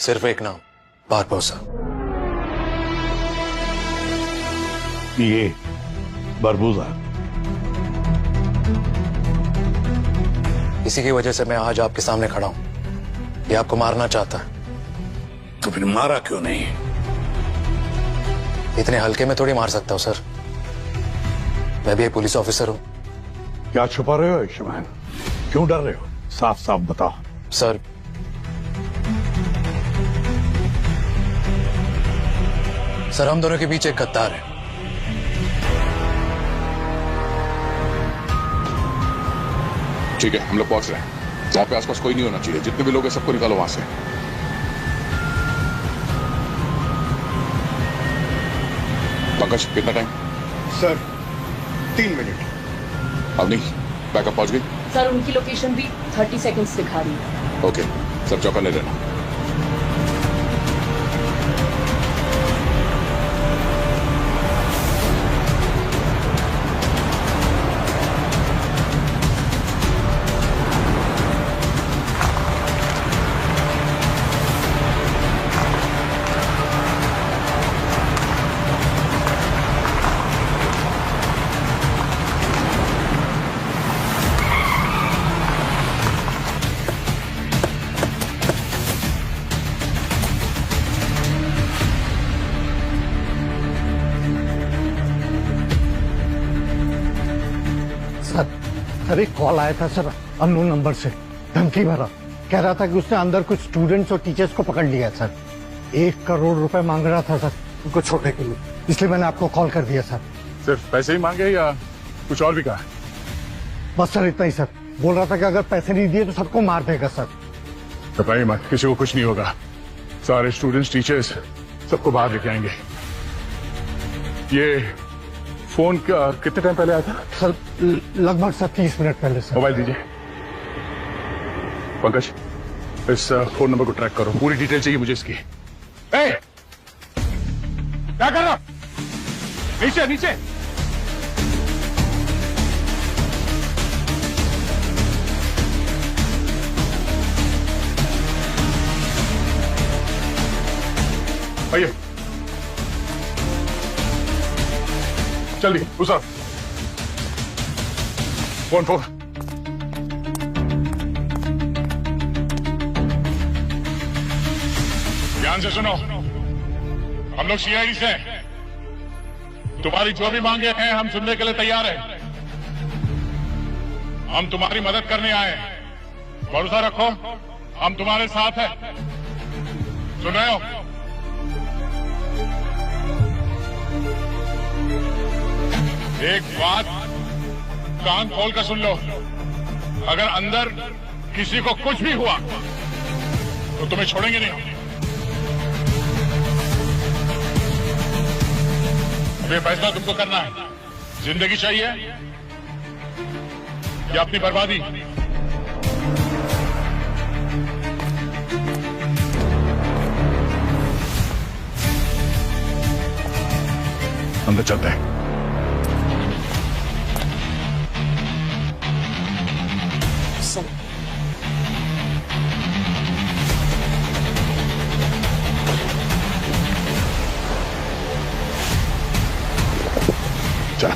सिर्फ एक नाम, बारबोसा। ये बारबोसा। इसी की वजह से मैं आज आपके सामने खड़ा हूं। ये आपको मारना चाहता है। तो फिर मारा क्यों नहीं? इतने हल्के में थोड़ी मार सकता हूं सर। मैं भी एक पुलिस ऑफिसर हूं। क्या छुपा रहे हो आयुष्मान? क्यों डर रहे हो? साफ साफ बताओ। सर, हम दोनों के बीच एक गद्दार है। ठीक है, हम लोग पहुंच रहे हैं। वहां पे आसपास कोई नहीं होना चाहिए। जितने भी लोग हैं सबको निकालो वहां से। पंकज, कितना टाइम? Sir 3 minute. अब नहीं, बैकअप पहुंच गई? सर उनकी लोकेशन भी 30 सेकंड्स दिखा रही है। ओके, सब चौकन्ने रहना। सर एक कॉल आया था सर, अननोन नंबर से, धमकी भरा। कह रहा था कि उसने अंदर कुछ स्टूडेंट्स और टीचर्स को पकड़ लिया सर। 1 करोड़ रुपए मांग रहा था सर उनको छोड़ने के लिए, इसलिए मैंने आपको कॉल कर दिया सर। सिर्फ पैसे ही मांगे या कुछ और भी कहा? बस सर इतना ही सर। बोल रहा था कि अगर पैसे नहीं दिए तो सबको मार देगा सर। घबराइए मत, किसी को कुछ नहीं होगा। सारे स्टूडेंट्स, टीचर्स सबको बाहर लेके आएंगे। ये फोन कितने टाइम पहले आया था? सर लगभग सर 30 मिनट पहले सर। मोबाइल दीजिए। पंकज, इस फोन नंबर को ट्रैक करो। पूरी डिटेल चाहिए मुझे इसकी। ए! क्या कर रहा? नीचे नीचे। आइए जल्दी घुसा। फोन। ध्यान से सुनो, हम लोग सीआईडी से हैं। तुम्हारी जो भी मांगे हैं हम सुनने के लिए तैयार हैं। हम तुम्हारी मदद करने आए हैं। भरोसा रखो, हम तुम्हारे साथ हैं। सुन रहे हो? एक बात कान खोल कर सुन लो, अगर अंदर किसी को कुछ भी हुआ तो तुम्हें छोड़ेंगे नहीं। अब ये फैसला तुमको करना है। जिंदगी चाहिए या अपनी बर्बादी? अंदर चलते हैं। चल।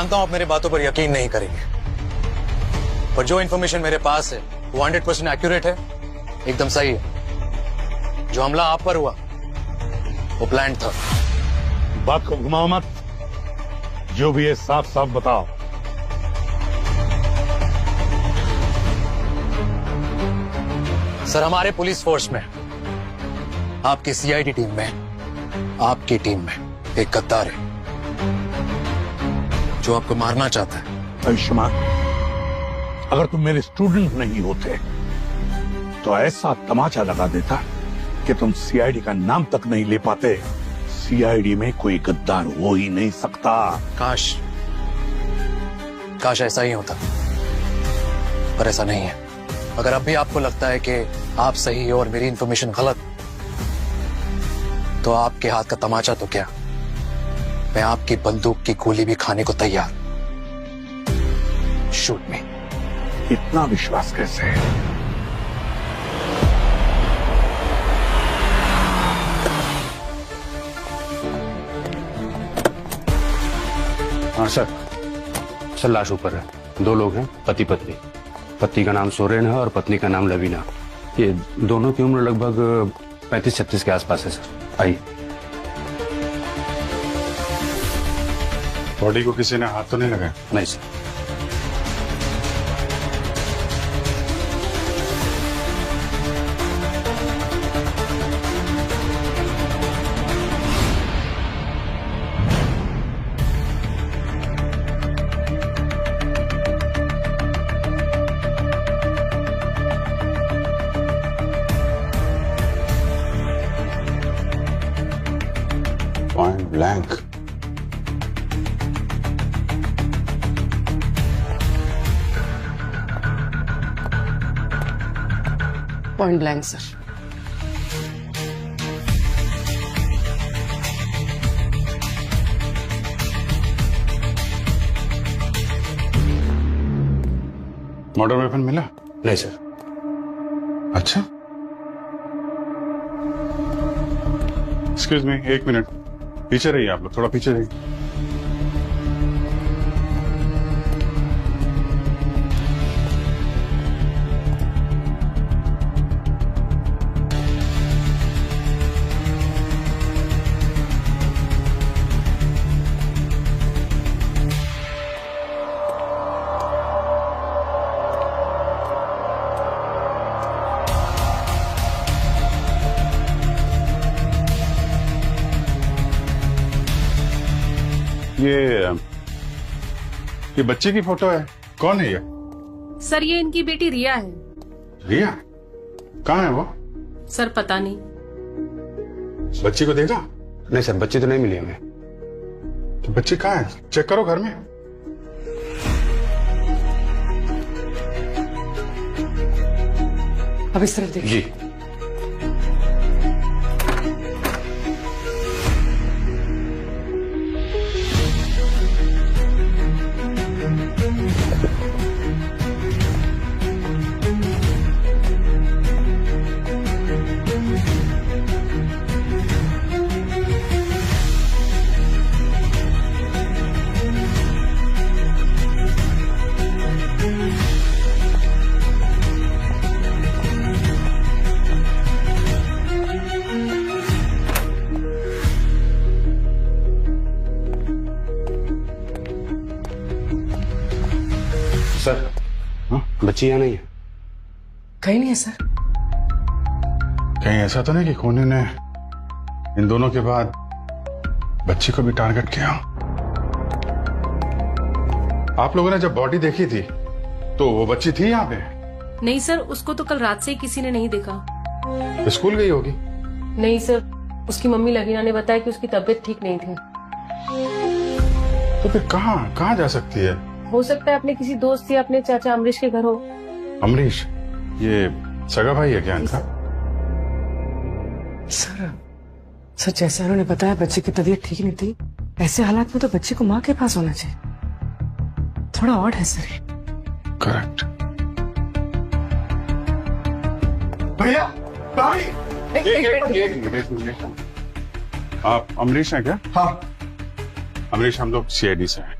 जानता हूं आप मेरी बातों पर यकीन नहीं करेंगे, पर जो इन्फॉर्मेशन मेरे पास है वो 100% एक्यूरेट है, एकदम सही है। जो हमला आप पर हुआ वो प्लान था। बात को घुमाओ मत, जो भी है साफ साफ बताओ। सर, हमारे पुलिस फोर्स में, आपकी सीआईडी टीम में, आपकी टीम में एक गद्दार है जो आपको मारना चाहता है। आयुष्मान, अगर तुम मेरे स्टूडेंट नहीं होते तो ऐसा तमाचा लगा देता कि तुम सीआईडी का नाम तक नहीं ले पाते। सीआईडी में कोई गद्दार हो ही नहीं सकता। काश ऐसा ही होता, पर ऐसा नहीं है। अगर अब भी आपको लगता है कि आप सही हो और मेरी इंफॉर्मेशन गलत, तो आपके हाथ का तमाचा तो क्या, मैं आपकी बंदूक की गोली भी खाने को तैयार। शूट मी। इतना विश्वास कैसे है? हाँ सर, लाश ऊपर है। 2 लोग हैं, पति पत्नी। पति का नाम सोरेन है और पत्नी का नाम लवीना। ये दोनों की उम्र लगभग 35-36 के आसपास है सर। आइए। बॉडी को किसी ने हाथ तो नहीं लगाया? नहीं sir. Point blank. Point blank sir. Murder weapon मिला? नहीं सर। अच्छा, एक्सक्यूज मी, 1 मिनट पीछे रहिए। आप लोग थोड़ा पीछे रहिए। ये बच्चे की फोटो है। कौन है ये? सर, ये इनकी बेटी रिया है। रिया? कहाँ है वो? सर पता नहीं। बच्ची को देखा? नहीं सर, बच्ची तो नहीं मिली हमें। तो बच्ची कहाँ है? चेक करो घर में। अब इस तरफ देखिए। जी। सर, बच्ची यहाँ नहीं है। कहीं नहीं है सर। कहीं ऐसा तो नहीं कि खूनी ने इन दोनों के बाद बच्ची को भी टारगेट किया? आप लोगों ने जब बॉडी देखी थी तो वो बच्ची थी यहाँ पे? नहीं सर, उसको तो कल रात से ही किसी ने नहीं देखा। स्कूल गई होगी। नहीं सर, उसकी मम्मी लवीना ने बताया कि उसकी तबीयत ठीक नहीं थी। तो फिर कहाँ जा सकती है? हो सकता है अपने किसी दोस्त या अपने चाचा अमरीश के घर हो। अमरीश? ये सगा भाई है क्या इनका? सर जैसे उन्होंने बताया बच्चे की तबीयत ठीक नहीं थी, ऐसे हालात में तो बच्चे को माँ के पास होना चाहिए। थोड़ा ऑड है सर। करेक्ट। भैया, भाई, एक मिनट। आप अमरीश हैं क्या? हाँ। अमरीश, हम लोग सीआईडी से हैं।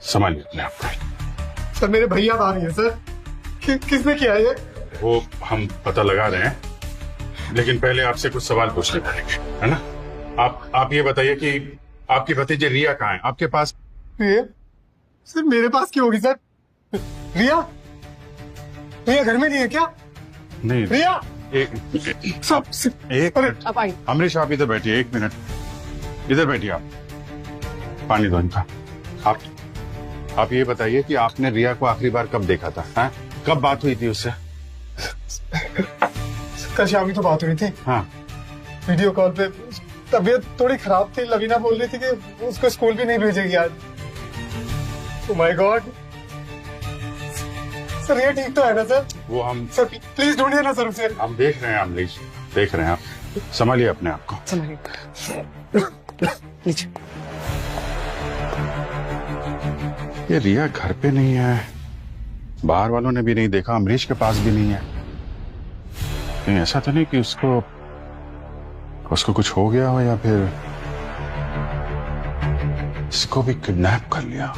संभालिए अपने आप को। सर मेरे भैया आ रही है सर। किसने किया ये? वो हम पता लगा रहे हैं, लेकिन पहले आपसे कुछ सवाल पूछने पड़ेंगे, है ना? आप ये बताइए कि आपकी भतीजी रिया कहाँ है? आपके पास? रिया? सर मेरे पास क्यों होगी सर? रिया घर में नहीं है क्या? नहीं रिया एक मिनट। अब आई। अमरीश आप इधर बैठिए, 1 मिनट इधर बैठिए। आप पानी दो इनका। आप ये बताइए कि आपने रिया को आखिरी बार कब देखा था? हाँ? कब बात हुई थी उससे? कल शाम ही तो बात हुई थी। हाँ, वीडियो कॉल पे। तबीयत थोड़ी खराब थी, लवीना बोल रही थी कि उसको स्कूल भी नहीं भेजेगी आज। Oh my God. सर ये ठीक तो है ना सर? वो हम सर प्लीज ढूंढिए ना सर उसे। हम देख रहे हैं अमरीश, देख रहे हैं। आप संभालिए अपने आप को। संभालिए। लीजिए। ये रिया घर पे नहीं है, बाहर वालों ने भी नहीं देखा, अमरीश के पास भी नहीं है। कहीं ऐसा तो नहीं कि उसको कुछ हो गया हो या फिर इसको भी किडनैप कर लिया?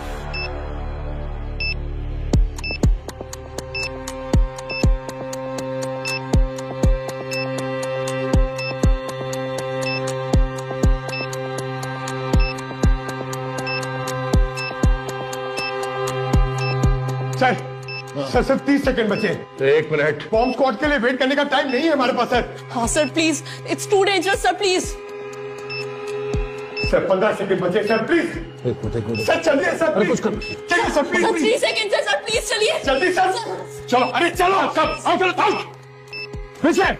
सर सिर्फ 30 सेकंड बचे। 1 मिनट। बॉम्ब स्क्वाड के लिए वेट करने का टाइम नहीं है हमारे पास सर। हाँ sir please, it's too dangerous sir, please. Sir 15 second बचे सर, प्लीज सर चलिए सर, अरे कुछ चलिए sir please. 3 second sir, please चलिए जल्दी सर। चलो अरे चलो सब आओ, चलो आओ पीछे।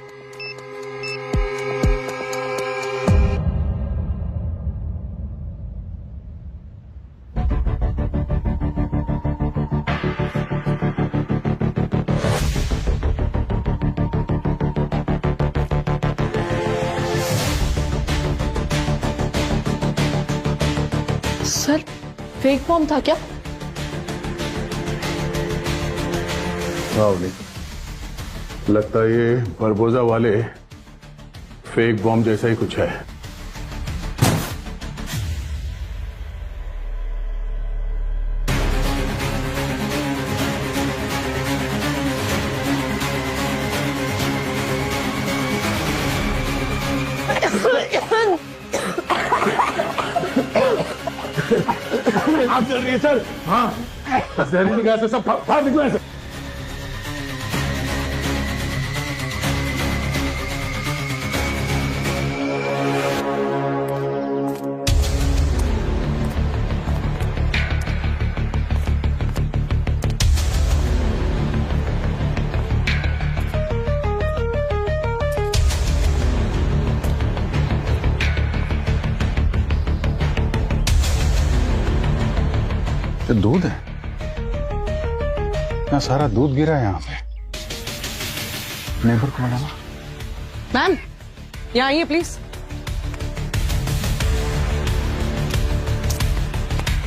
सर फेक बॉम्ब था क्या? लगता है ये बरबोजा वाले फेक बॉम्ब जैसा ही कुछ है। आप चल रही है सर? हाँ, जहरीली निगाह से सब बाहर निकला है सर। दूध है, इतना सारा दूध गिरा है यहाँ पे। नेबर को बुलाना। मैम यहाँ आइए प्लीज।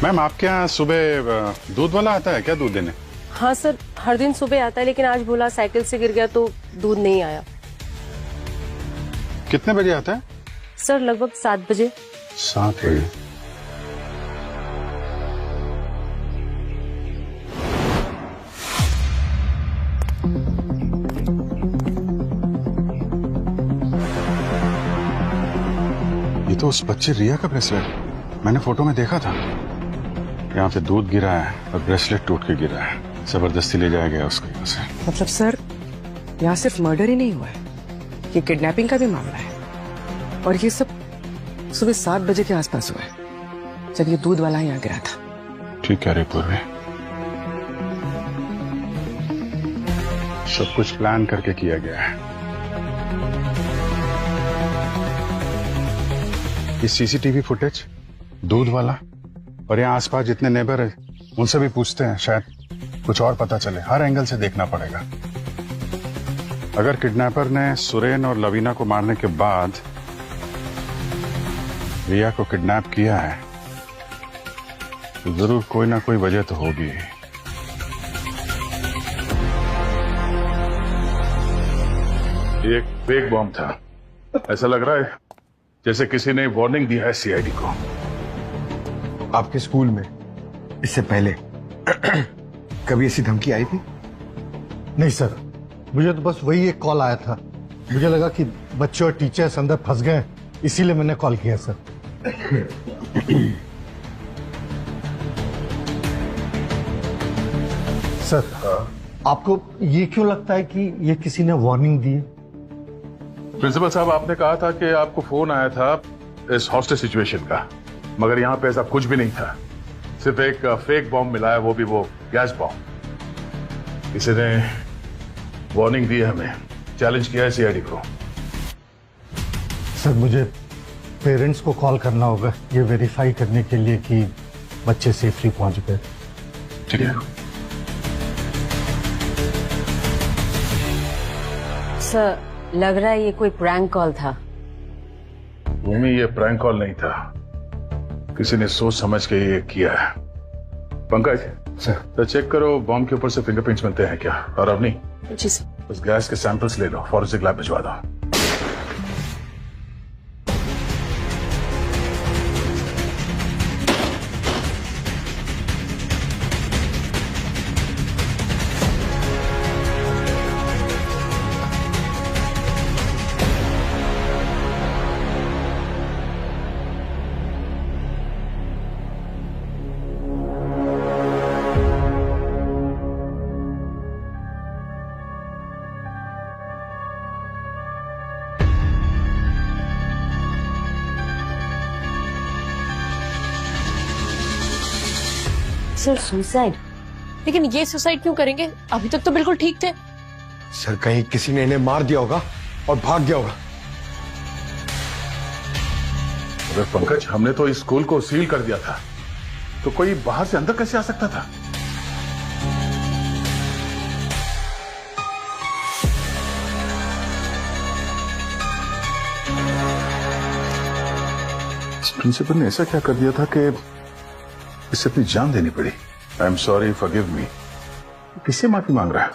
मैम आपके यहाँ सुबह दूध वाला आता है क्या दूध देने? हाँ सर, हर दिन सुबह आता है, लेकिन आज बोला साइकिल से गिर गया तो दूध नहीं आया। कितने बजे आता है? सर लगभग 7 बजे। 7 बजे। ये तो उस बच्चे रिया का ब्रेसलेट, मैंने फोटो में देखा था। यहाँ पे दूध गिरा है और ब्रेसलेट टूट के गिरा है। जबरदस्ती ले जाया गया उसको यहाँ से। मतलब सर यहाँ सिर्फ मर्डर ही नहीं हुआ है, ये किडनैपिंग का भी मामला है। और ये सब सुबह 7 बजे के आसपास हुआ है, जब ये दूध वाला यहाँ गिरा था। ठीक कह रहे पूर्वी, सब कुछ प्लान करके किया गया है। ये सीसीटीवी फुटेज, दूध वाला और यहाँ आसपास जितने नेबर है उनसे भी पूछते हैं, शायद कुछ और पता चले। हर एंगल से देखना पड़ेगा। अगर किडनैपर ने सुरेन और लवीना को मारने के बाद रिया को किडनैप किया है तो जरूर कोई ना कोई वजह तो होगी। ये एक फेक बॉम्ब था। ऐसा लग रहा है जैसे किसी ने वार्निंग दिया है सीआईडी को। आपके स्कूल में इससे पहले कभी ऐसी धमकी आई थी? नहीं सर, मुझे तो बस वही एक कॉल आया था। मुझे लगा कि बच्चे और टीचर्स अंदर फंस गए, इसीलिए मैंने कॉल किया सर। सर, आपको ये क्यों लगता है कि ये किसी ने वार्निंग दी है? प्रिंसिपल साहब, आपने कहा था कि आपको फोन आया था इस हॉस्टेज सिचुएशन का, मगर यहाँ पे ऐसा कुछ भी नहीं था। सिर्फ एक फेक बॉम्ब मिला है, वो भी वो गैस बॉम्ब। किसी ने वार्निंग दी है हमें, चैलेंज किया है सीआईडी को। सर, मुझे पेरेंट्स को कॉल करना होगा ये वेरीफाई करने के लिए कि बच्चे सेफली पहुंच गए। ठीक है सर, लग रहा है ये कोई प्रैंक कॉल था। भूमि, ये प्रैंक कॉल नहीं था, किसी ने सोच समझ के ये किया है। पंकज सर, तो चेक करो बॉम्ब के ऊपर से फिंगरप्रिंट्स मिलते हैं क्या। और अवनी, जी सर। उस गैस के सैंपल्स ले लो, फॉरेंसिक लैब भिजवा दो। Sir, suicide? लेकिन ये सुसाइड क्यों करेंगे? अभी तक तो बिल्कुल ठीक थे। सर, कहीं किसी ने इन्हें मार दिया होगा और भाग गया होगा। अरे पंकज, हमने तो इस स्कूल को सील कर दिया था, तो कोई बाहर से अंदर कैसे आ सकता था? प्रिंसिपल ने ऐसा क्या कर दिया था कि इससे अपनी जान देनी पड़ी? I am sorry, forgive me. किससे माफी मांग रहा है?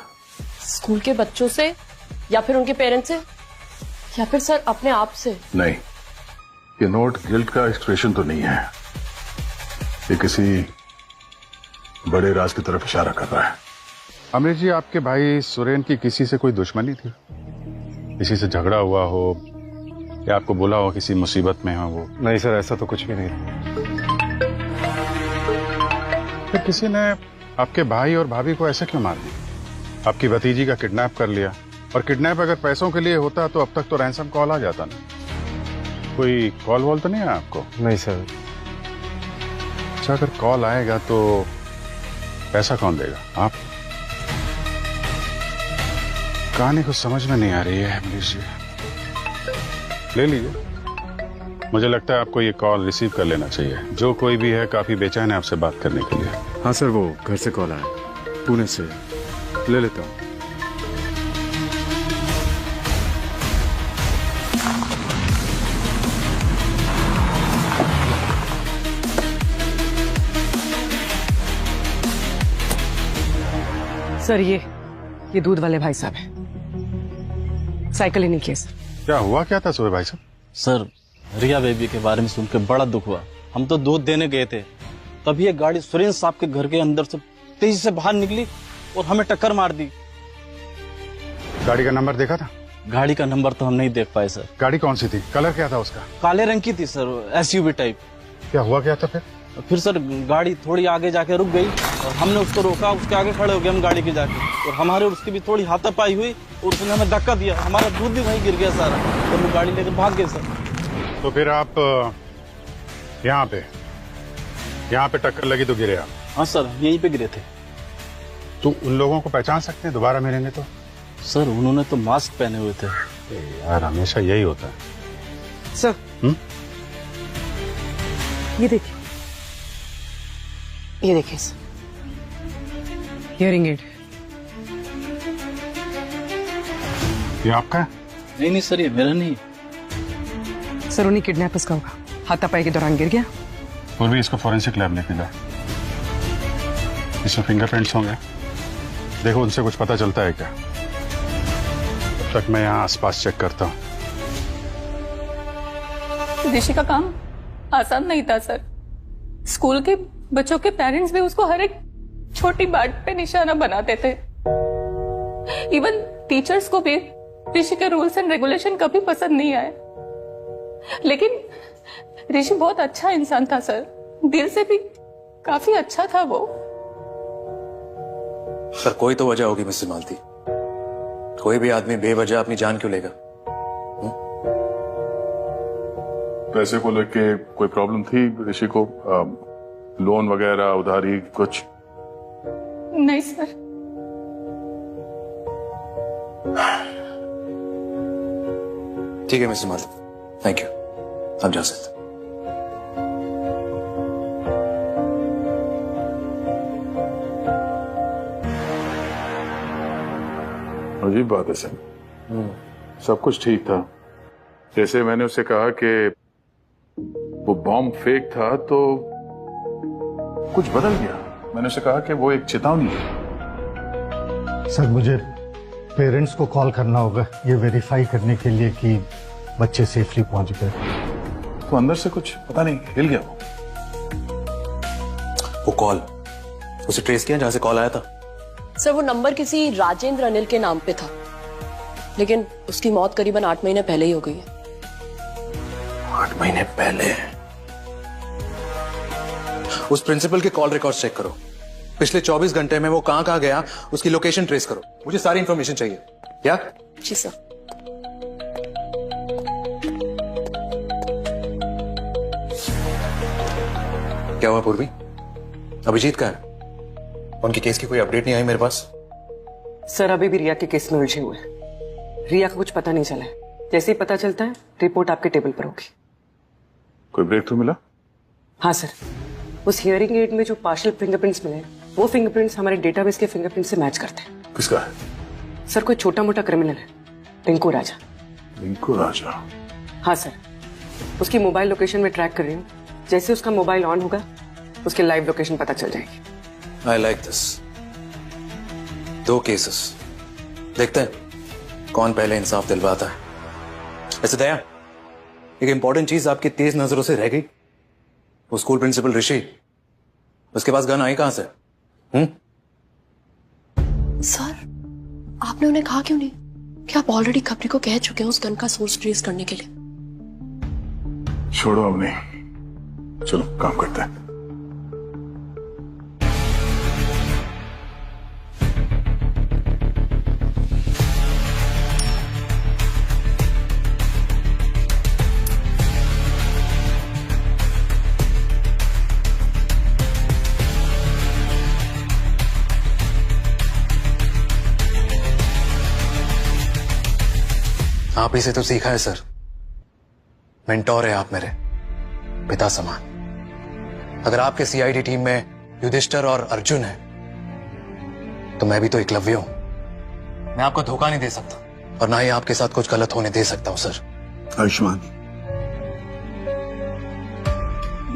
स्कूल के बच्चों से, या फिर उनके पेरेंट्स से, या फिर सर अपने आप से? नहीं, ये नोट गिल्ट का एक्सप्रेशन तो नहीं है, ये किसी बड़े राज की तरफ इशारा कर रहा है। अमरीश जी, आपके भाई सुरेन की किसी से कोई दुश्मनी थी? किसी से झगड़ा हुआ हो या आपको बोला हो किसी मुसीबत में हो वो? नहीं सर, ऐसा तो कुछ भी नहीं। फिर किसी ने आपके भाई और भाभी को ऐसे क्यों मार दिया? आपकी भतीजी का किडनैप कर लिया, और किडनैप अगर पैसों के लिए होता तो अब तक तो रैंसम कॉल आ जाता ना। कोई कॉल वॉल तो नहीं है आपको? नहीं सर। अच्छा, अगर कॉल आएगा तो पैसा कौन देगा? आप? कहानी कुछ समझ में नहीं आ रही है अमरीश जी। ले लीजिए, मुझे लगता है आपको ये कॉल रिसीव कर लेना चाहिए। जो कोई भी है काफी बेचैन है आपसे बात करने के लिए। हाँ सर, वो घर से कॉल आया, पुणे से। ले लेता हूँ। सर, ये दूध वाले भाई साहब हैं। साइकिल ही नहीं किए सर। क्या हुआ क्या था सुबह भाई साहब? सर, रिया बेबी के बारे में सुन के बड़ा दुख हुआ। हम तो दूध देने गए थे, तभी एक गाड़ी सुरेन साहब के घर के अंदर से तेजी से बाहर निकली और हमें टक्कर मार दी। गाड़ी का नंबर देखा था? गाड़ी का नंबर तो हम नहीं देख पाए सर। गाड़ी कौन सी थी? कलर क्या था उसका? काले रंग की थी सर, एसयूवी टाइप। क्या हुआ क्या था फिर? फिर सर गाड़ी थोड़ी आगे जाके रुक गई और हमने उसको रोका, उसके आगे खड़े हो गए हम गाड़ी के जाके, और हमारे और उसकी भी थोड़ी हाथापाई हुई और उसने हमें धक्का दिया। हमारा दूध भी वहीं गिर गया सारा, और वो गाड़ी लेकर भाग गए सर। तो फिर आप यहाँ पे टक्कर लगी तो गिरे आप? हाँ सर, यहीं पे गिरे थे। तो उन लोगों को पहचान सकते हैं दोबारा मिलेंगे तो? सर, उन्होंने तो मास्क पहने हुए थे। यार, हमेशा यही होता है। सर, ये देखिए, ये देखिए सर, हियरिंग एड। ये आपका है? नहीं सर, ये मेरा नहीं। सर, उन्हीं किडनैपर्स का होगा। हाथापाई के दौरान गिर गया। और भी इसको फॉरेंसिक लैब लेके जाए, इसमें फिंगरप्रिंट्स होंगे, देखो उनसे कुछ पता चलता है क्या। तब तक मैं यहाँ आसपास चेक करता हूँ। ऋषि का काम आसान नहीं था सर। स्कूल के बच्चों के पेरेंट्स भी उसको हर एक छोटी बात पे निशाना बनाते थे। इवन टीचर्स को भी ऋषि के रूल्स एंड रेगुलेशन कभी पसंद नहीं आए। लेकिन ऋषि बहुत अच्छा इंसान था सर, दिल से भी काफी अच्छा था वो। सर कोई तो वजह होगी मिस्टर मालती, कोई भी आदमी बेवजह अपनी जान क्यों लेगा? पैसे को लेके कोई प्रॉब्लम थी ऋषि को? लोन वगैरह, उधारी कुछ? नहीं सर। ठीक है मिस्टर मालती, थैंक यू, आप जा सकते। अजीब बात है सर, सब कुछ ठीक था। जैसे मैंने उससे कहा कि वो बॉम्ब फेक था तो कुछ बदल गया। मैंने उसे कहा कि वो एक चेतावनी है। सर मुझे पेरेंट्स को कॉल करना होगा ये वेरीफाई करने के लिए कि बच्चे सेफली पहुंच गए। तो अंदर से कुछ पता नहीं हिल गया वो कॉल, उसे ट्रेस किया जहां से कॉल आया था? सर वो नंबर किसी राजेंद्र अनिल के नाम पे था, लेकिन उसकी मौत करीबन 8 महीने पहले ही हो गई है। 8 महीने पहले? उस प्रिंसिपल के कॉल रिकॉर्ड चेक करो, पिछले 24 घंटे में वो कहां गया उसकी लोकेशन ट्रेस करो, मुझे सारी इंफॉर्मेशन चाहिए। क्या? जी सर। क्या हुआ पूर्वी? अभिजीत का है? उनकी केस की कोई अपडेट नहीं आई मेरे पास। सर अभी भी रिया के केस में उलझे हुए हैं। रिया का कुछ पता नहीं चला है, जैसे ही पता चलता है रिपोर्ट आपके टेबल पर होगी। कोई ब्रेक थ्रू मिला? हाँ सर, उस हियरिंग एड में जो पार्शियल फिंगरप्रिंट्स मिले वो फिंगरप्रिंट्स हमारे डेटाबेस के फिंगरप्रिंट से मैच करते हैं। किसका है? सर कोई छोटा मोटा क्रिमिनल है, रिंकू राजा। रिंकू राजा? हाँ सर, उसकी मोबाइल लोकेशन में ट्रैक कर रही हूँ, जैसे उसका मोबाइल ऑन होगा उसकी लाइव लोकेशन पता चल जाएगी। I like this. 2 केसेस, देखते हैं कौन पहले इंसाफ दिलवाता है। ऐसे दया, एक इंपॉर्टेंट चीज आपकी तेज नजरों से रह गई। वो स्कूल प्रिंसिपल ऋषि, उसके पास गन आई कहां से? सर आपने उन्हें कहा क्यों नहीं कि आप ऑलरेडी खबरी को कह चुके हैं उस गन का सोर्स ट्रेस करने के लिए? छोड़ो अब नहीं, चलो काम करते हैं। आप ही से तो सीखा है सर, मेंटोर है आप मेरे, पिता समान। अगर आपके सीआईडी टीम में युधिष्ठिर और अर्जुन है तो मैं भी तो एकलव्य हूं। मैं आपको धोखा नहीं दे सकता और ना ही आपके साथ कुछ गलत होने दे सकता हूं सर। आयुष्मान,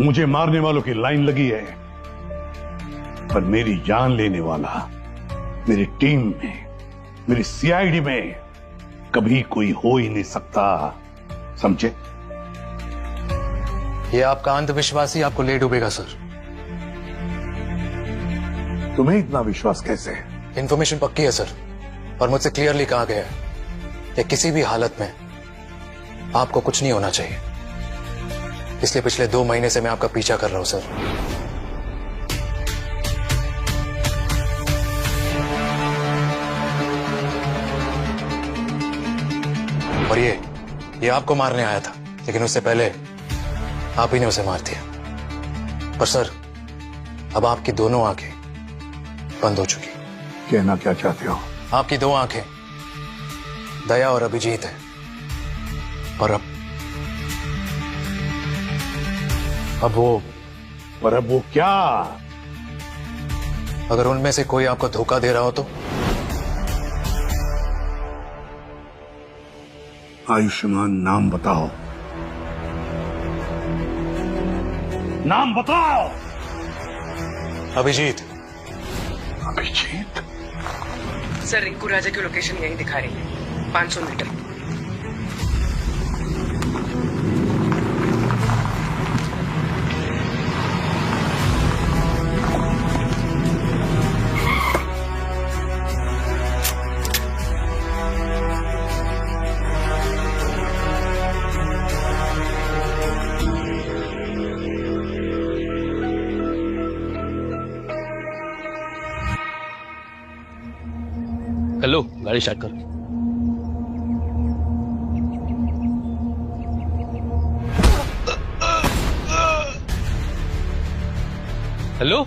मुझे मारने वालों की लाइन लगी है, पर मेरी जान लेने वाला मेरी टीम में, मेरी सीआईडी में कभी कोई हो ही नहीं सकता, समझे? ये आपका अंधविश्वास ही आपको ले डूबेगा सर। तुम्हें इतना विश्वास कैसे? इंफॉर्मेशन पक्की है सर, और मुझसे क्लियरली कहा गया है कि किसी भी हालत में आपको कुछ नहीं होना चाहिए। इसलिए पिछले 2 महीने से मैं आपका पीछा कर रहा हूं सर। और ये आपको मारने आया था, लेकिन उससे पहले आप ही ने उसे मार दिया। पर सर अब आपकी दोनों आंखें बंद हो चुकी। कहना क्या चाहते हो? आपकी 2 आंखें दया और अभिजीत है, और अब वो क्या? अगर उनमें से कोई आपको धोखा दे रहा हो तो? आयुष्मान, नाम बताओ, नाम बताओ। अभिजीत। अभिजीत? सर रिंकू राजा की लोकेशन यही दिखा रही है, 500 मीटर। गाड़ी स्टार्ट कर। हेलो,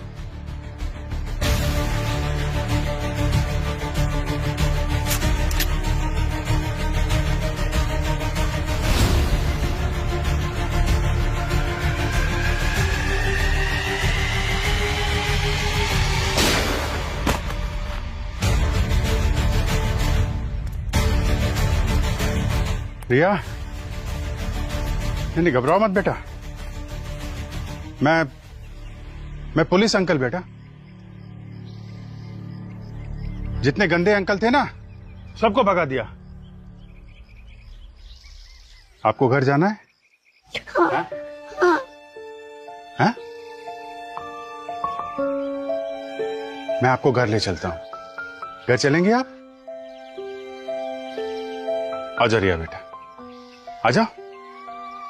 रिया, नहीं घबराओ मत बेटा। मैं पुलिस अंकल बेटा। जितने गंदे अंकल थे ना, सबको भगा दिया। आपको घर जाना है? हाँ? मैं आपको घर ले चलता हूं। घर चलेंगे आप? आजा रिया बेटा, आजा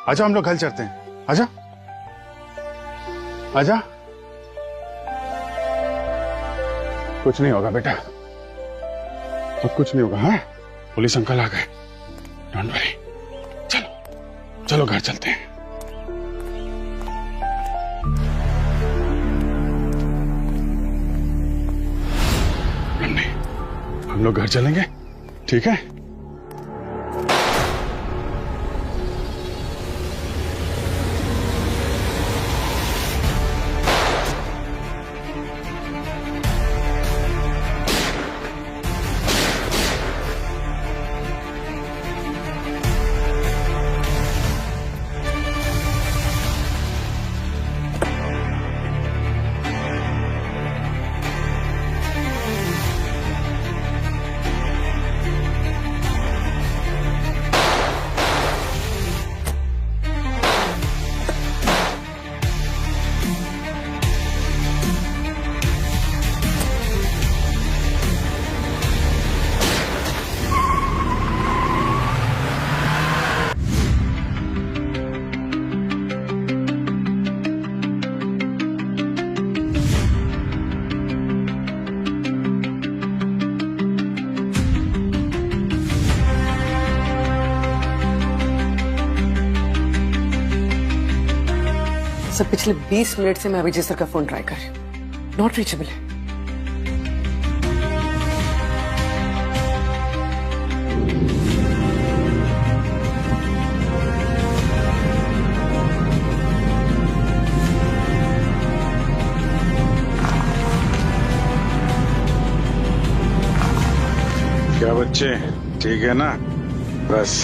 आजा, हम लोग घर चलते हैं। आजा आजा। कुछ नहीं होगा बेटा, अब कुछ नहीं होगा। हाँ, पुलिस अंकल आ गए, डोंट वरी। चलो चलो घर चलते हैं। हम लोग घर चलेंगे, ठीक है? सर, पिछले 20 मिनट से मैं अभिजीत सर का फोन ट्राई कर रही हूँ, नॉट रीचेबल है। क्या बच्चे, ठीक है ना? बस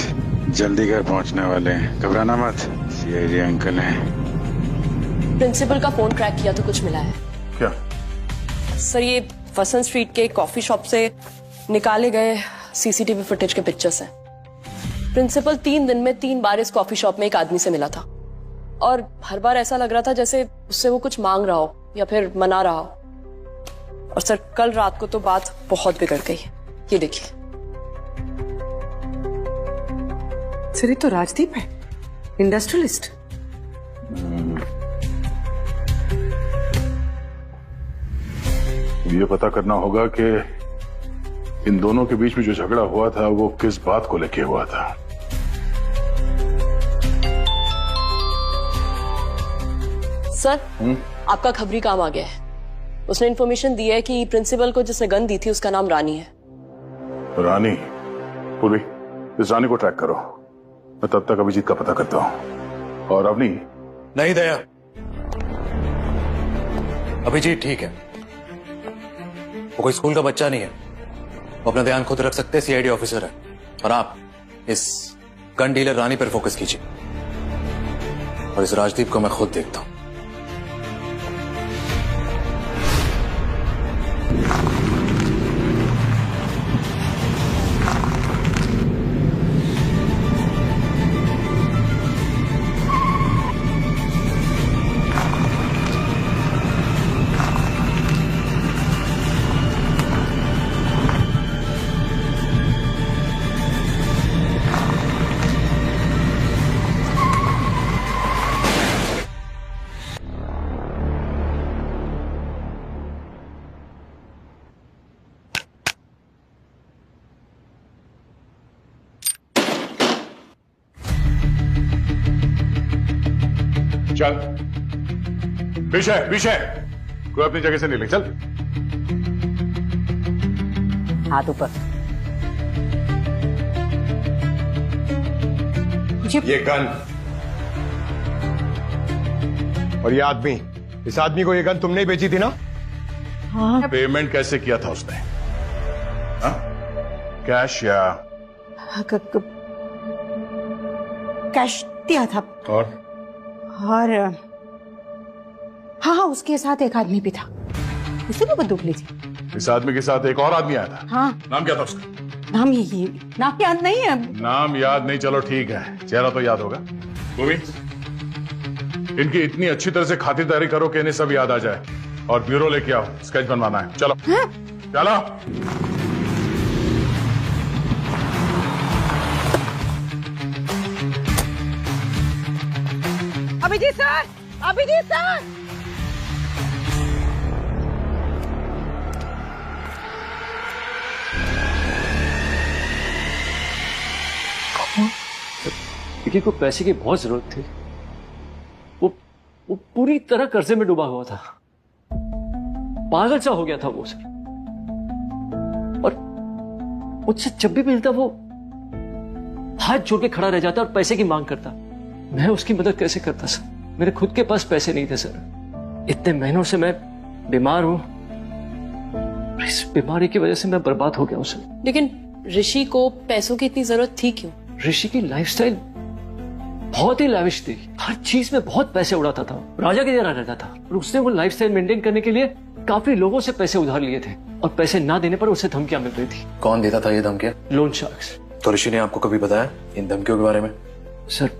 जल्दी घर पहुंचने वाले हैं, घबराना मत। सीआईडी अंकल हैं। प्रिंसिपल का फोन ट्रैक किया तो कुछ मिला है क्या? सर, ये वसंत स्ट्रीट के कॉफी शॉप से निकाले गए सीसीटीवी फुटेज के पिक्चर्स हैं। प्रिंसिपल 3 दिन में 3 बार इस कॉफी शॉप में एक आदमी से मिला था और हर बार ऐसा लग रहा था जैसे उससे वो कुछ मांग रहा हो या फिर मना रहा हो। और सर, कल रात को तो बात बहुत बिगड़ गई। ये देखिए। सर, ये तो राजदीप है, इंडस्ट्रियलिस्ट। ये पता करना होगा कि इन दोनों के बीच में जो झगड़ा हुआ था वो किस बात को लेके हुआ था। सर, आपका खबरी काम आ गया है। उसने इन्फॉर्मेशन दी है कि प्रिंसिपल को जिसने गन दी थी उसका नाम रानी है। रानी? पूर्वी, इस रानी को ट्रैक करो, मैं तब तक अभिजीत का पता करता हूं। और अवनी? नहीं दया, अभिजीत ठीक है, वो कोई स्कूल का बच्चा नहीं है। वो अपना ध्यान खुद रख सकते, सीआईडी ऑफिसर है। और आप इस गन डीलर रानी पर फोकस कीजिए और इस राजदीप को मैं खुद देखता हूं। चल पीछे पीछे, कोई अपनी जगह से नहीं ले, चल। हाथ ऊपर। ये गन और ये आदमी, इस आदमी को ये गन तुमने ही बेची थी ना? हाँ। पेमेंट कैसे किया था उसने? हाँ? कैश या कैश दिया था। और हाँ, उसके साथ एक आदमी भी था, उसी ने बंदूक ली थी। इस आदमी के साथ एक और आदमी आया था। हाँ। नाम क्या था उसका? नाम यही, नाम याद नहीं है। नाम याद नहीं, चलो ठीक है, चेहरा तो याद होगा। भूमि, इनकी इतनी अच्छी तरह से खातिरदारी करो कि इन्हें सब याद आ जाए, और ब्यूरो लेके आओ, स्केच बनवाना है। चलो चलो। Abhijit sir, Abhijit sir. विकी को पैसे की बहुत जरूरत थी। वो पूरी तरह कर्जे में डूबा हुआ था, पागल सा हो गया था वो सर। और मुझसे जब भी मिलता वो हाथ जोड़ के खड़ा रह जाता और पैसे की मांग करता। मैं उसकी मदद कैसे करता सर? मेरे खुद के पास पैसे नहीं थे सर। इतने महीनों से मैं बीमार हूं, इस बीमारी की वजह से मैं बर्बाद हो गया हूं सर। लेकिन ऋषि को पैसों की इतनी जरूरत थी क्यों? ऋषि की लाइफस्टाइल बहुत ही लाविश थी, हर चीज में बहुत पैसे उड़ाता था, राजा की तरह रहता था। और उसने वो लाइफस्टाइल मेंटेन करने के लिए काफी लोगों से पैसे उधार लिए थे, और पैसे ना देने पर उसे धमकियां मिल रही थी। कौन देता था ये धमकियां? Loan sharks. तो ऋषि ने आपको कभी बताया इन धमकियों के बारे में? सर,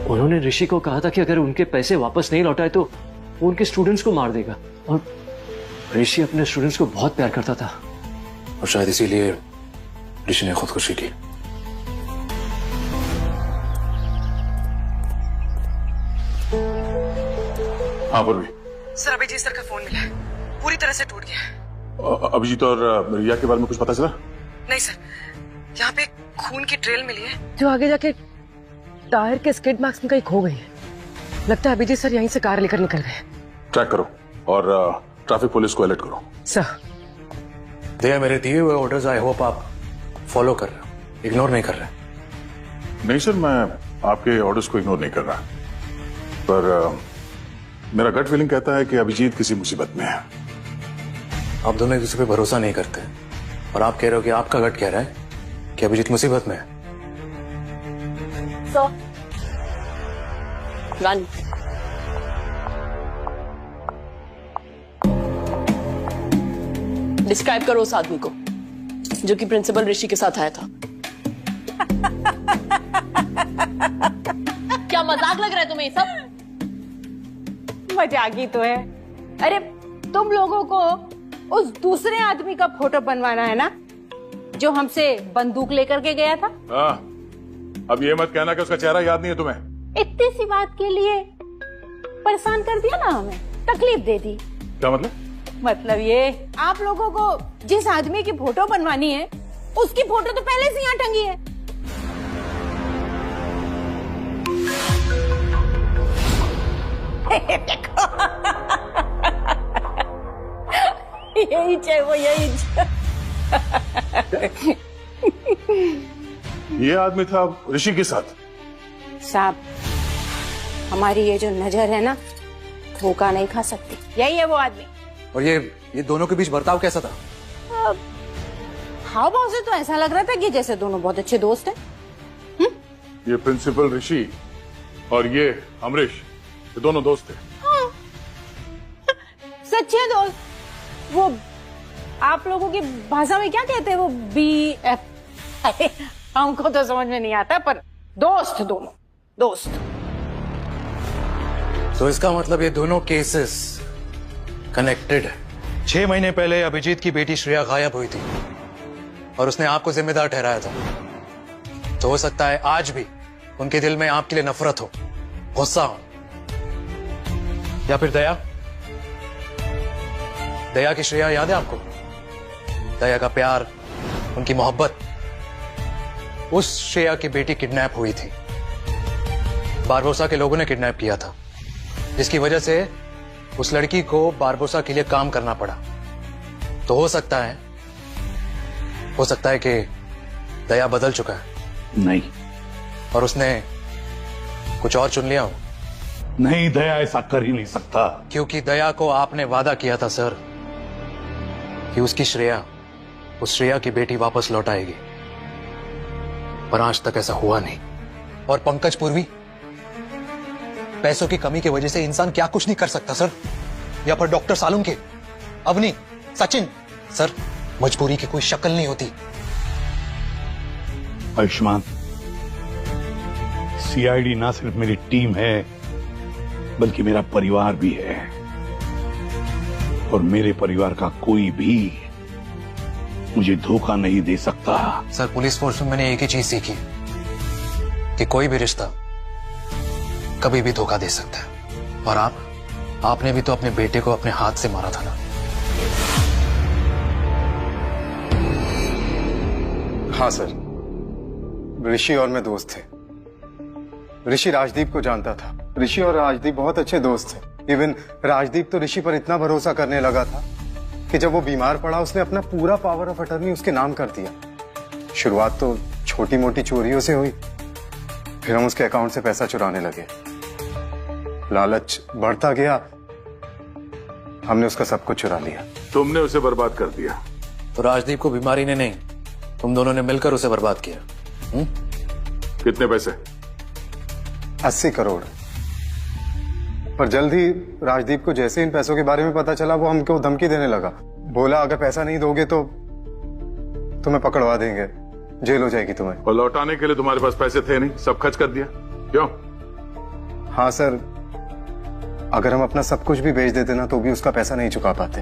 उन्होंने ऋषि को कहा था कि अगर उनके पैसे वापस नहीं लौटाए तो वो उनके स्टूडेंट्स को मार देगा। और ऋषि अपने स्टूडेंट्स को बहुत प्यार करता था, और शायद इसीलिए ऋषि ने खुदकुशी की। हाँ पूर्वी। सर, अभिजीत सर का फोन मिला है, पूरी तरह से टूट गया है। अभिजीत और रिया के बारे में कुछ पता चला? नहीं सर, यहाँ पे खून की ट्रेल मिली है जो आगे जाके टायर के स्किड मार्क्स में कहीं खो गई है। लगता है अभिजीत सर यहीं से कार लेकर निकल गए। ट्रैक करो और ट्रैफिक पुलिस को अलर्ट करो। सर, दया, मेरे दिए हुए ऑर्डर्स आई होप आप फॉलो कर रहे हो, इग्नोर नहीं कर रहे। नहीं सर, मैं आपके ऑर्डर्स को इग्नोर नहीं कर रहा, पर मेरा गट फीलिंग कहता है कि अभिजीत किसी मुसीबत में है। आप दोनों एक दूसरे पे भरोसा नहीं करते, और आप कह रहे हो कि आपका गट कह रहा है कि अभिजीत मुसीबत में है। रानी, डिस्क्राइब करो उस आदमी को जो कि प्रिंसिपल ऋषि के साथ आया था। क्या मजाक लग रहा है तुम्हें सब? मजाक ही तो है। अरे तुम लोगों को उस दूसरे आदमी का फोटो बनवाना है ना, जो हमसे बंदूक लेकर के गया था। हाँ, अब ये मत कहना कि उसका चेहरा याद नहीं है तुम्हें। इतनी सी बात के लिए परेशान कर दिया ना, हमें तकलीफ दे दी। क्या मतलब? मतलब ये, आप लोगों को जिस आदमी की फोटो बनवानी है उसकी फोटो तो पहले से यहाँ टंगी है। यही चाहिए, वो यही ये आदमी था ऋषि के साथ। साहब, हमारी ये जो नजर है ना, धोखा नहीं खा सकती। यही है वो आदमी। और ये दोनों के बीच बर्ताव कैसा था? हाव भाव से तो ऐसा लग रहा था कि जैसे दोनों बहुत अच्छे दोस्त हैं। ये प्रिंसिपल ऋषि और ये अमरीश, ये दोनों दोस्त थे। हाँ। सच्चे दोस्त। वो आप लोगों की भाषा में क्या कहते हैं, वो BF? हमको तो समझ में नहीं आता, पर दोस्त, दोनों दोस्त। तो इसका मतलब ये दोनों केसेस कनेक्टेड है। 6 महीने पहले अभिजीत की बेटी श्रेया गायब हुई थी और उसने आपको जिम्मेदार ठहराया था। तो हो सकता है आज भी उनके दिल में आपके लिए नफरत हो, गुस्सा हो, या फिर दया की श्रेया याद है आपको? दया का प्यार, उनकी मोहब्बत। उस श्रेया की बेटी किडनैप हुई थी, बारबोसा के लोगों ने किडनैप किया था, जिसकी वजह से उस लड़की को बारबोसा के लिए काम करना पड़ा। तो हो सकता है कि दया बदल चुका है। नहीं, और उसने कुछ और चुन लिया हो। नहीं, दया ऐसा कर ही नहीं सकता। क्योंकि दया को आपने वादा किया था सर कि उसकी उस श्रेया की बेटी वापस लौट आएगी, पर आज तक ऐसा हुआ नहीं। और पंकज पूर्वी, पैसों की कमी की वजह से इंसान क्या कुछ नहीं कर सकता सर। या पर डॉक्टर सालुंके, अवनी, सचिन, सर मजबूरी की कोई शक्ल नहीं होती। आयुष्मान, सीआईडी ना सिर्फ मेरी टीम है बल्कि मेरा परिवार भी है, और मेरे परिवार का कोई भी मुझे धोखा नहीं दे सकता। सर पुलिस फोर्स में मैंने एक ही चीज सीखी कि कोई भी रिश्ता कभी भी धोखा दे सकता है। और आपने भी तो अपने बेटे को अपने हाथ से मारा था ना। हाँ सर, ऋषि और मैं दोस्त थे। ऋषि राजदीप को जानता था। ऋषि और राजदीप बहुत अच्छे दोस्त थे। इवन राजदीप तो ऋषि पर इतना भरोसा करने लगा था कि जब वो बीमार पड़ा उसने अपना पूरा पावर ऑफ अटर्नी उसके नाम कर दिया। शुरुआत तो छोटी मोटी चोरियों से हुई, फिर हम उसके अकाउंट से पैसा चुराने लगे। लालच बढ़ता गया, हमने उसका सब कुछ चुरा लिया। तुमने उसे बर्बाद कर दिया। तो राजदीप को बीमारी ने नहीं, तुम दोनों ने मिलकर उसे बर्बाद किया। कितने पैसे? 80 करोड़। पर जल्द ही राजदीप को जैसे इन पैसों के बारे में पता चला, वो हमको धमकी देने लगा। बोला अगर पैसा नहीं दोगे तो तुम्हें पकड़वा देंगे, जेल हो जाएगी तुम्हें। और लौटाने के लिए तुम्हारे पास पैसे थे नहीं, सब खर्च कर दिया। क्यों? हाँ सर, अगर हम अपना सब कुछ भी बेच देते ना तो भी उसका पैसा नहीं चुका पाते।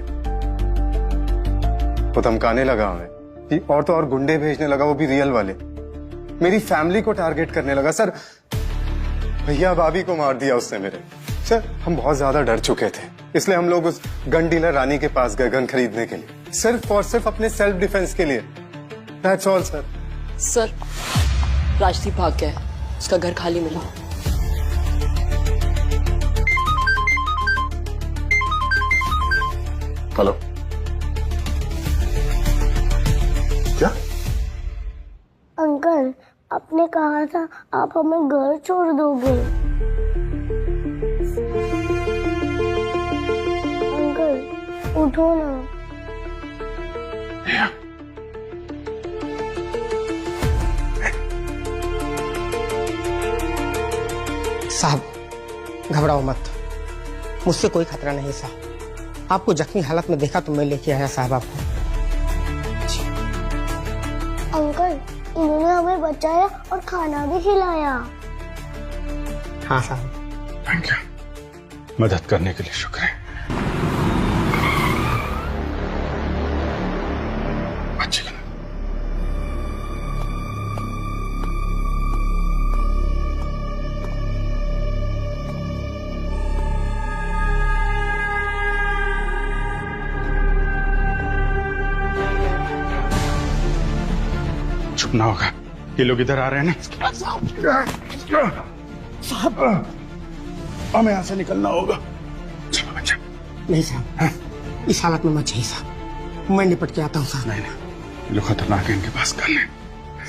वो धमकाने लगा हमें, और तो और गुंडे भेजने लगा, वो भी रियल वाले। मेरी फैमिली को टारगेट करने लगा। सर भैया भाभी को मार दिया उसने मेरे। सर हम बहुत ज्यादा डर चुके थे, इसलिए हम लोग उस गन डीलर रानी के पास गए गन खरीदने के लिए, सिर्फ और सिर्फ अपने सेल्फ डिफेंस के लिए। That's all sir. Sir Rajdeep भाग गया है, उसका घर खाली मिला। हेलो, क्या? अंकल, आपने कहा था आप हमें घर छोड़ दोगे। अंकल उठो ना। साहब घबराओ मत, मुझसे कोई खतरा नहीं साहब। आपको जख्मी हालत में देखा तो मैं लेके आया साहब आपको। अंकल इन्होंने हमें बचाया और खाना भी खिलाया। हाँ साहब। थैंक यू, मदद करने के लिए शुक्र है। अच्छी गल। छुपना होगा, ये लोग इधर आ रहे हैं ना। साहब हमें यहां से निकलना होगा। चलो बच्चा। नहीं साहब, इस हालत में मत जाइए साहब, मैं निपट के आता हूँ साहब। नहीं, ये लोग खतरनाक है, इनके पास कर लें।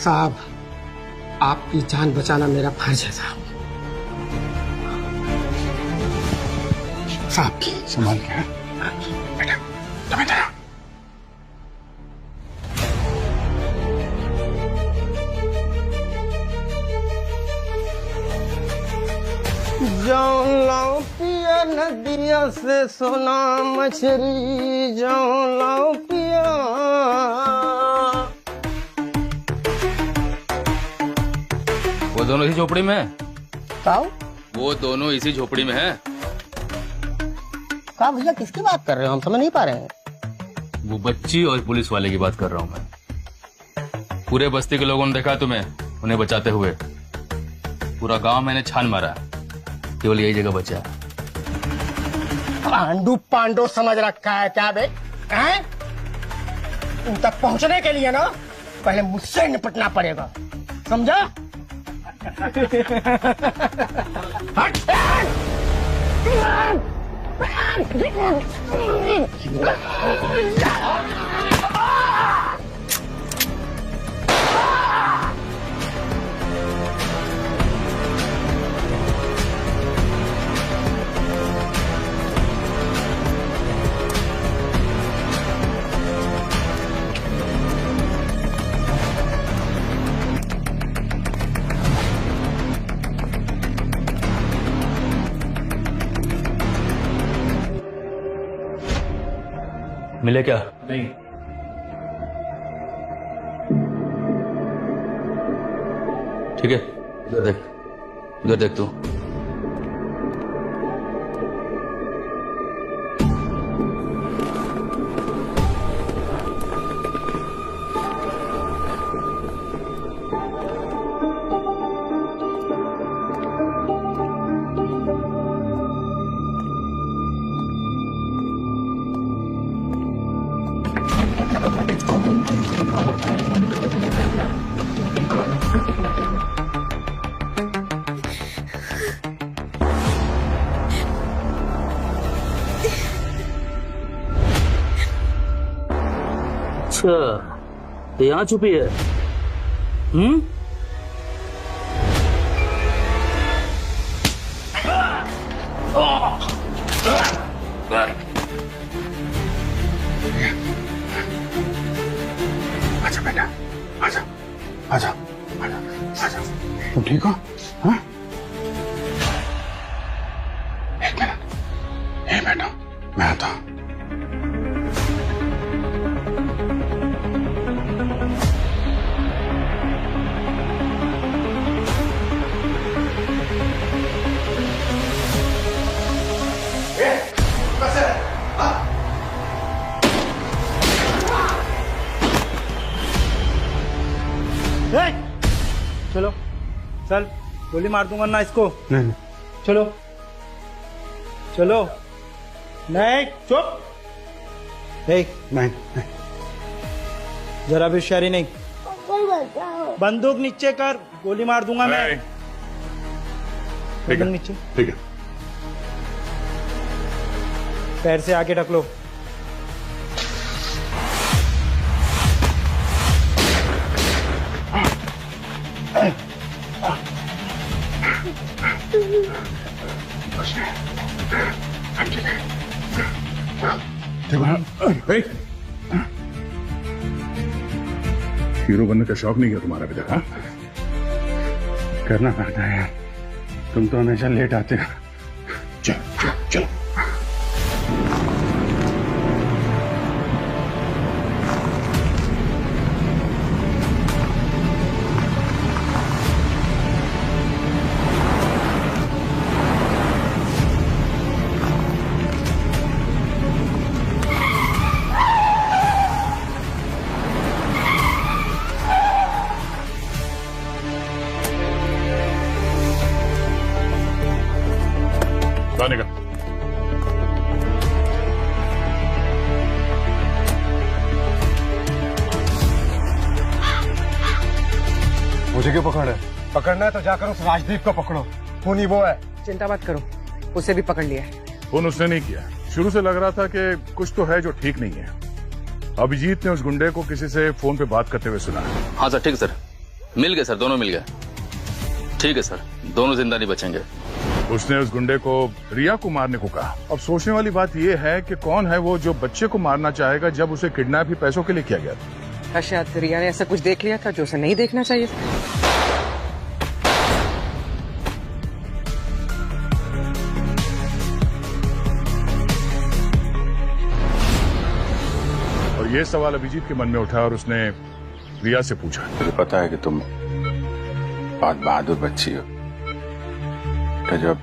साहब आपकी जान बचाना मेरा फर्ज है साहब। साहब की संभाल के। बेटा तुम इधर आओ। जाऊं लाऊं पिया नदिया से सोना मछली, जाऊं लाऊं पिया। वो दोनों इसी झोपड़ी में है? क्या? वो दोनों इसी झोपड़ी में है? क्या भैया किसकी बात कर रहे हो, हम समझ नहीं पा रहे हैं। वो बच्ची और पुलिस वाले की बात कर रहा हूँ मैं। पूरे बस्ती के लोगों ने देखा तुम्हें उन्हें बचाते हुए। पूरा गांव मैंने छान मारा, केवल यही जगह बचा। पांडु समझ रखा है क्या बे? हैं? उन तक पहुंचने के लिए ना पहले मुझसे निपटना पड़ेगा, समझा? मिले क्या? नहीं। ठीक है, इधर देख तू। अच्छा, तो यहाँ छुपी है? आजा बेटा, आजा, आजा, आजा, आजा। तुम ठीक हो? हाँ? एक मिनट, हे बेटा, मैं आता हूं। चलो चल, गोली मार दूंगा ना इसको। नहीं, चलो चलो। नहीं, चुप। नहीं, जरा भी होशियारी नहीं। अंकल बचाओ। बंदूक नीचे कर, गोली मार दूंगा मैं। ठीक है, नीचे। ठीक है। पैर से आगे ढक लो। हीरो बनने का शौक नहीं है तुम्हारा अभी तक? हाँ, करना पड़ता है यार, तुम तो हमेशा लेट आते हो। चलो चलो। जाने का। मुझे क्यों पकड़ है? पकड़ना है तो जाकर उस राजदीप को पकड़ो, खून ही वो है। चिंता मत करो, उसे भी पकड़ लिया है। फोन उसने नहीं किया। शुरू से लग रहा था कि कुछ तो है जो ठीक नहीं है। अभिजीत ने उस गुंडे को किसी से फोन पे बात करते हुए सुना। हाँ सर, ठीक है सर, मिल गए सर, दोनों मिल गए। ठीक है सर, दोनों जिंदा नहीं बचेंगे। उसने उस गुंडे को रिया को मारने को कहा। अब सोचने वाली बात यह है कि कौन है वो जो बच्चे को मारना चाहेगा जब उसे किडनैप ही पैसों के लिए किया गया था। शायद रिया ने ऐसा कुछ देख लिया था जो उसे नहीं देखना चाहिए था। और ये सवाल अभिजीत के मन में उठा और उसने रिया से पूछा। मुझे पता है कि तुम बहुत बहादुर बच्ची हो, तो जब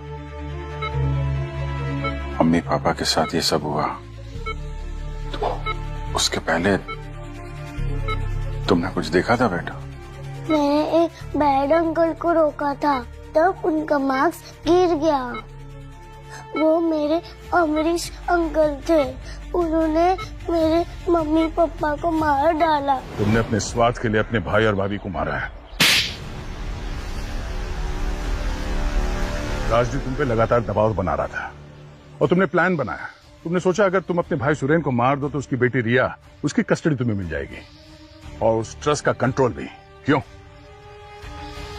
मम्मी पापा के साथ ये सब हुआ तो उसके पहले तुमने कुछ देखा था बेटा? मैंने एक बैड अंकल को रोका था, तब उनका मार्क्स गिर गया। वो मेरे अमरीश अंकल थे, उन्होंने मेरे मम्मी पापा को मार डाला। तुमने अपने स्वार्थ के लिए अपने भाई और भाभी को मारा है। राजदीप तुम पे लगातार दबाव बना रहा था और तुमने प्लान बनाया। तुमने सोचा अगर तुम अपने भाई सुरेन को मार दो तो उसकी बेटी रिया, उसकी कस्टडी तुम्हें मिल जाएगी और उस ट्रस्ट का कंट्रोल भी। क्यों?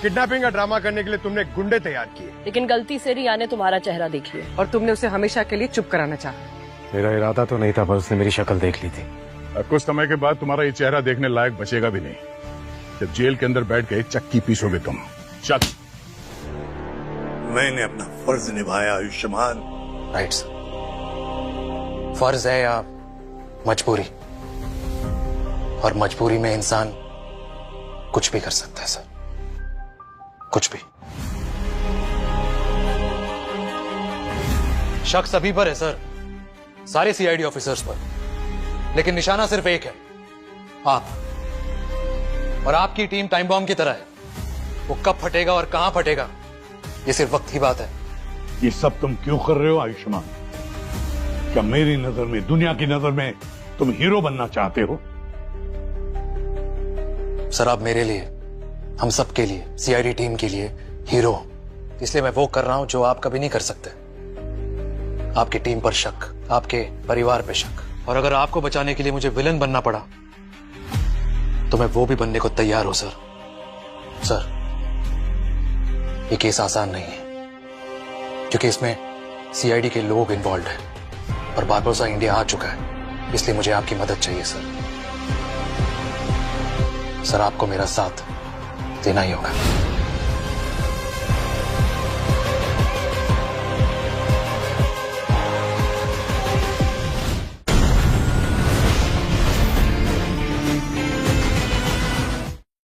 किडनैपिंग का ड्रामा करने के लिए तुमने गुंडे तैयार किए, लेकिन गलती से रिया ने तुम्हारा चेहरा देख लिया और तुमने उसे हमेशा के लिए चुप कराना चाहा। मेरा इरादा तो नहीं था, पर उसने मेरी शक्ल देख ली थी। अब कुछ समय के बाद तुम्हारा ये चेहरा देखने लायक बचेगा भी नहीं, जब जेल के अंदर बैठ के चक्की पीसोगे तुम। चल। मैंने अपना फर्ज निभाया आयुष्मान। राइट सर, फर्ज है या मजबूरी, और मजबूरी में इंसान कुछ भी कर सकता है सर, कुछ भी। शक सभी पर है सर, सारे सीआईडी ऑफिसर्स पर, लेकिन निशाना सिर्फ एक है, आप। और आपकी टीम टाइम बॉम्ब की तरह है, वो कब फटेगा और कहां फटेगा ये सिर्फ वक्त की बात है। ये सब तुम क्यों कर रहे हो आयुष्मान? क्या मेरी नजर में, दुनिया की नजर में तुम हीरो बनना चाहते हो? सर आप मेरे लिए, हम सब के लिए, सीआईडी टीम के लिए हीरो हो, इसलिए मैं वो कर रहा हूं जो आप कभी नहीं कर सकते। आपकी टीम पर शक, आपके परिवार पे शक, और अगर आपको बचाने के लिए मुझे विलन बनना पड़ा तो मैं वो भी बनने को तैयार हूं सर। सर ये केस आसान नहीं है, क्योंकि इसमें सीआईडी के लोग इन्वॉल्व हैं और बारबोसा इंडिया आ चुका है, इसलिए मुझे आपकी मदद चाहिए सर। सर आपको मेरा साथ देना ही होगा।